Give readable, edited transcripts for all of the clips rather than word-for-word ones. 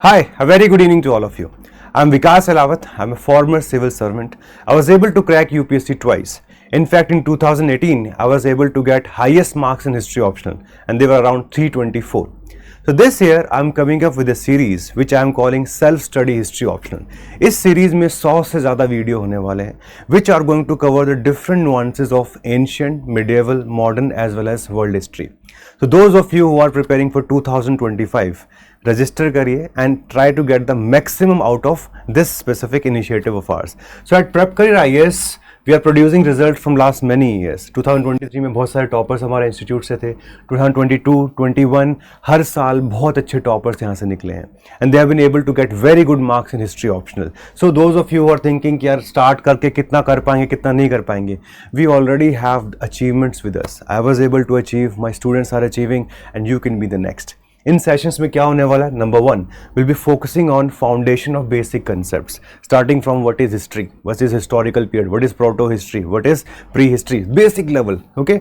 Hi, a very good evening to all of you. I'm Vikas Elawat. I'm a former civil servant. I was able to crack UPSC twice. In fact, in 2018, I was able to get highest marks in history optional, and they were around 324. So this year, I'm coming up with a series which I'm calling Self-Study History Optional. इस series में 100 से ज़्यादा video होने वाले हैं, which are going to cover the different nuances of ancient, medieval, modern as well as world history. So those of you who are preparing for 2025, register करिए and try to get the maximum out of this specific initiative of ours. So at Prep Career IAS, we are producing results from last many years. 2023 में बहुत सारे toppers हमारे institute से थे. 2022, 21 हर साल बहुत अच्छे टॉपर्स यहाँ से निकले हैं and they have been able to get very good marks in history optional. So those of you who are thinking कि यार start करके कितना कर पाएंगे कितना नहीं कर पाएंगे, we already have achievements with us. I was able to achieve, my students are achieving, and you can be the next. In sessions में क्या होने वाला है? Number 1 will be focusing on foundation of basic concepts starting from what is history, what is historical period, what is proto history, what is pre history, basic level. Okay.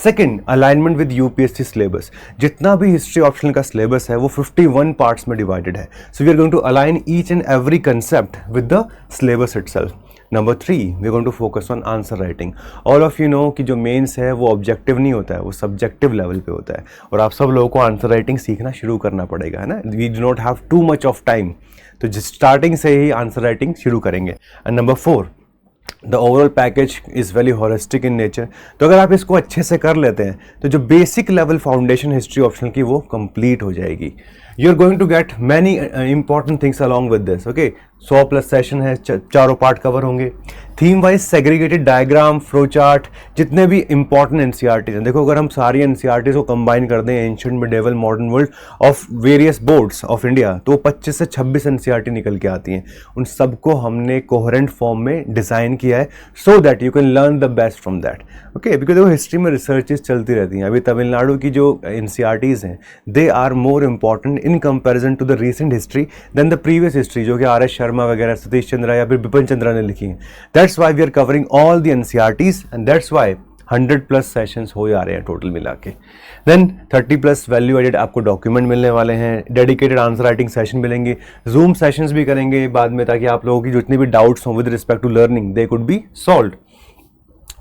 Second, alignment with UPSC syllabus. जितना भी history optional का syllabus है वो 51 parts में divided है. So we are going to align each and every concept with the syllabus itself. Number 3, we are going to focus on answer writing. All of you know कि जो mains है वो objective नहीं होता है, वो सब्जेक्टिव लेवल पे होता है और आप सब लोगों को आंसर राइटिंग सीखना शुरू करना पड़ेगा, है ना. We do not have too much of time, तो स्टार्टिंग से ही आंसर राइटिंग शुरू करेंगे. And number 4, the overall package is very holistic in nature. तो अगर आप इसको अच्छे से कर लेते हैं तो जो basic level foundation history optional की वो कंप्लीट हो जाएगी. You are going to get many important things along with this. Okay. 100+ session है, चारों पार्ट कवर होंगे. Theme wise segregated diagram, flow chart, जितने भी इंपॉर्टेंट एनसीईआरटी हैं. देखो, अगर हम सारी एनसीईआरटी को कंबाइन कर दें ancient, medieval, modern world of various boards of India, तो 25 से 26 एनसीईआरटी निकल के आती हैं. उन सबको हमने कोहेरेंट फॉर्म में डिज़ाइन किया है so that you can learn the best from that. Okay. Because देखो, हिस्ट्री में रिसर्चेस चलती रहती हैं. अभी तमिलनाडु की जो एनसीईआरटीज़ हैं, they are more important in comparison to the recent history than the previous history जो कि आर एस शर्मा वगैरह, सतीश चंद्रा या फिर बिपिन चंद्रा ने लिखी हैं. That's why we are covering all the NCERTs and that's why 100+ sessions हो जा रहे हैं टोटल मिला के. देन 30+ वैल्यू एडेड आपको डॉक्यूमेंट मिलने वाले हैं. डेडिकेटेड आंसर राइटिंग सेशन मिलेंगे. जूम सेशंस भी करेंगे बाद में, ताकि आप लोगों की जितनी भी डाउट्स हों with respect to learning they could be solved.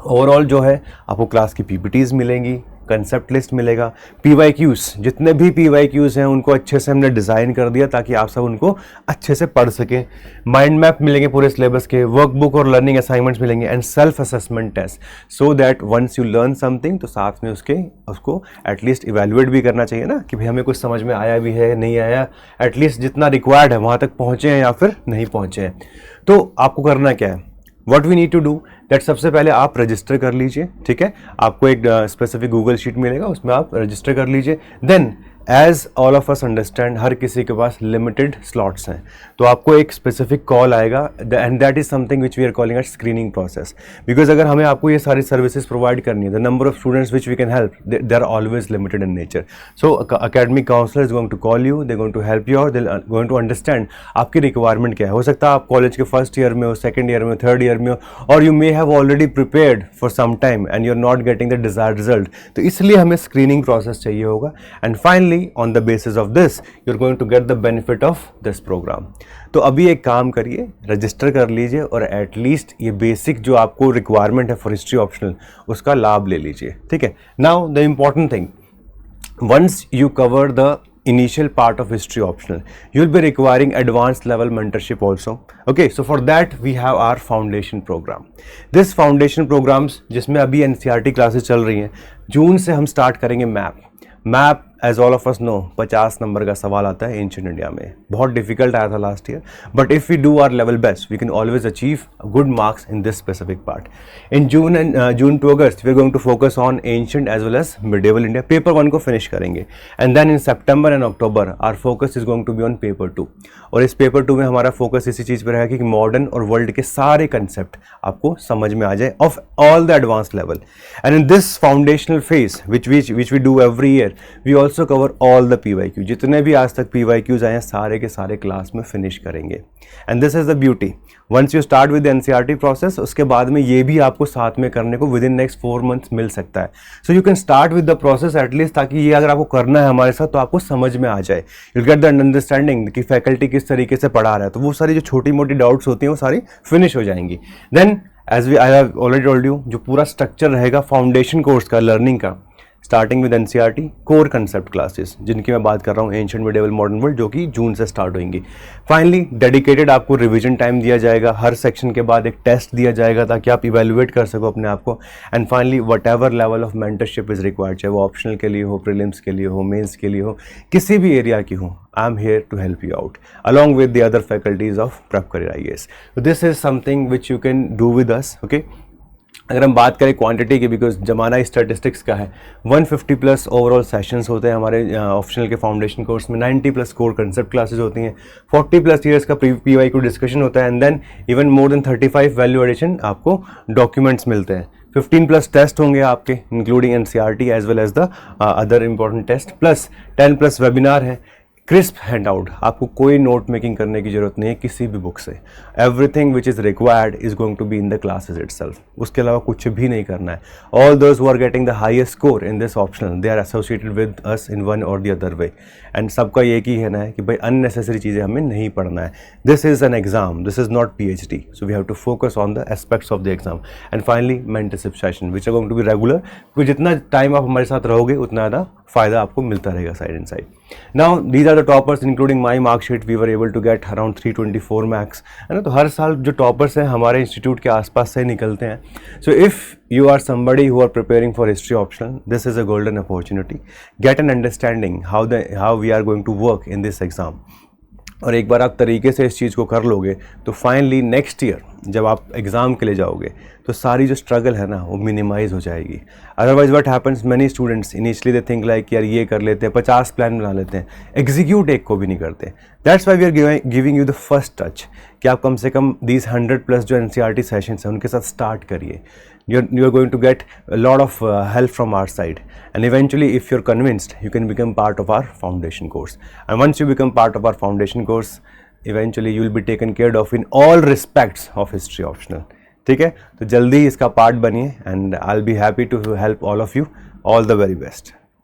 Overall जो है आपको क्लास की पीपीटीज मिलेंगी, कंसेप्ट लिस्ट मिलेगा, पीवाईक्यूज, जितने भी पीवाईक्यूज हैं उनको अच्छे से हमने डिज़ाइन कर दिया ताकि आप सब उनको अच्छे से पढ़ सकें. माइंड मैप मिलेंगे पूरे सिलेबस के, वर्कबुक और लर्निंग असाइनमेंट्स मिलेंगे and self assessment test, so that once you learn something तो साथ में उसको एटलीस्ट इवेल्युएट भी करना चाहिए ना कि भाई हमें कुछ समझ में आया भी है नहीं आया, एटलीस्ट जितना रिक्वायर्ड है वहाँ तक पहुँचे हैं या फिर नहीं पहुँचे हैं. तो आपको करना क्या है, What we need to do that सबसे पहले आप रजिस्टर कर लीजिए. ठीक है. आपको एक स्पेसिफिक गूगल शीट मिलेगा, उसमें आप रजिस्टर कर लीजिए. Then as all of us understand हर किसी के पास लिमिटेड स्लॉट्स हैं, तो आपको एक स्पेसिफिक कॉल आएगा and that is something which we are calling at screening process. Because अगर हमें आपको ये सारी सर्विसेज प्रोवाइड करनी है, the number of students which we can help they are always limited in nature. So academic counsellor is going to call you, they going to help you और दे going to understand आपकी requirement क्या है. हो सकता है आप college के first year में हो, सेकेंड ईयर में हो, थर्ड ईयर में हो, और you may have already prepared for some time and you are not getting the desired result. तो इसलिए हमें स्क्रीनिंग प्रोसेस चाहिए होगा. And finally on the basis of this you're going to get the benefit of this program. तो अभी एक काम करिए, रजिस्टर कर लीजिए और एटलीस्ट ये बेसिक जो आपको रिक्वायरमेंट है फॉर हिस्ट्री ऑप्शनल उसका लाभ ले लीजिए. ठीक है. Now the important thing, once you cover the initial part of history optional, you'll be requiring advanced level mentorship also. Okay, so for that we have our foundation program. This foundation programs जिसमें अभी NCERT classes चल रही हैं, जून से हम start करेंगे map. As all of us know 50 number का सवाल आता है एंशिएंट इंडिया में, बहुत डिफिकल्ट आया था last year, but if we do our level best we can always achieve good marks in this specific part. In June to August we are going to focus on ancient as well as medieval India. Paper 1 को finish करेंगे and then in September and October our focus is going to be on paper 2. और इस paper 2 में हमारा focus इसी चीज़ पर रहेगा कि मॉडर्न और वर्ल्ड के सारे कंसेप्ट आपको समझ में आ जाए of all the advance level. And in this foundational phase which we do every year we also cover all the PYQ, जितने भी आज तक PYQs आए हैं सारे के सारे क्लास में फिनिश करेंगे। And this is the beauty, once you start with NCERT process, उसके बाद में ये भी आपको साथ में करने को विद इन नेक्स्ट 4 मंथ्स मिल सकता है। So you can start with the process at least, ताकि ये अगर आपको करना है हमारे साथ तो आपको समझ में आ जाए, यू गेट द अंडरस्टैंडिंग कि फैकल्टी किस तरीके से पढ़ा रहा है, तो वो सारी जो छोटी मोटी डाउट्स होती हैं वो सारी फिनिश हो जाएंगी। Then as I have already told you, जो पूरा स्ट्रक्चर रहेगा फाउंडेशन कोर्स का लर्निंग का, starting with NCERT core concept classes, जिनकी मैं बात कर रहा हूँ एंशिएंट मिडिवल मॉडर्न वर्ल्ड, जो कि जून से स्टार्ट होंगी। फाइनली डेडिकेटेड आपको रिवीजन टाइम दिया जाएगा, हर सेक्शन के बाद एक टेस्ट दिया जाएगा ताकि आप इवेल्युएट कर सको अपने आप को। And finally what ever level of mentorship is required, चाहे वो ऑप्शनल के लिए हो, प्रीलिम्स के लिए हो, मेंस के लिए हो, किसी भी एरिया की हो, I am here to help you out along with the other faculties of prep career IAS। So this is something which you can do with us, okay? अगर हम बात करें क्वांटिटी की, बिकॉज जमाना स्टैटिस्टिक्स का है, 150 प्लस ओवरऑल सेशंस होते हैं हमारे ऑप्शनल के फाउंडेशन कोर्स में, 90 प्लस कोर कंसेप्ट क्लासेस होती हैं, 40 प्लस ईयर्स का PYQ डिस्कशन होता है, and then even more than 35 value addition आपको डॉक्यूमेंट्स मिलते हैं, 15 प्लस टेस्ट होंगे आपके including NCERT as well as the other important test, plus 10 plus webinar है, क्रिस्प हैंड आउट, आपको कोई नोट मेकिंग करने की जरूरत नहीं है किसी भी बुक से, everything which is required is going to be in the classes itself, उसके अलावा कुछ भी नहीं करना है। All those who are getting the highest score in this optional, they are associated with us in one or the other way, and सबका एक ही कहना है कि भाई अननेसेसरी चीज़ें हमें नहीं पढ़ना है, this is an exam, this is not PhD, so we have to focus on the aspects of the exam. And finally mentorship session which are going to be regular, क्योंकि जितना टाइम आप हमारे साथ रहोगे उतना ज़्यादा फ़ायदा आपको मिलता रहेगा side and side. Now these are the toppers including my marksheet, we were able to get around 324 marks, है ना। तो हर साल जो टॉपर्स हैं हमारे इंस्टीट्यूट के आसपास से निकलते हैं। So if you are somebody who are preparing for history optional, this is a golden opportunity. Get an understanding how we are going to work in this exam. और एक बार आप तरीके से इस चीज़ को कर लोगे तो फाइनली नेक्स्ट ईयर जब आप एग्ज़ाम के लिए जाओगे तो सारी जो स्ट्रगल है ना वो मिनिमाइज़ हो जाएगी। Otherwise what happens, many students initially they think like यार ये कर लेते हैं, 50 प्लान बना लेते हैं, एग्जीक्यूट एक को भी नहीं करते। That's why we are giving you the first touch कि आप कम से कम दीज 100 प्लस जो NCERT सेशंस हैं उनके साथ स्टार्ट करिए। You are going to get a lot of help from our side, and eventually if you're convinced you can become part of our foundation course, and once you become part of our foundation course eventually you will be taken care of in all respects of history optional. ठीक है, तो जल्दी इसका part बनिए and I'll be happy to help all of you. All the very best.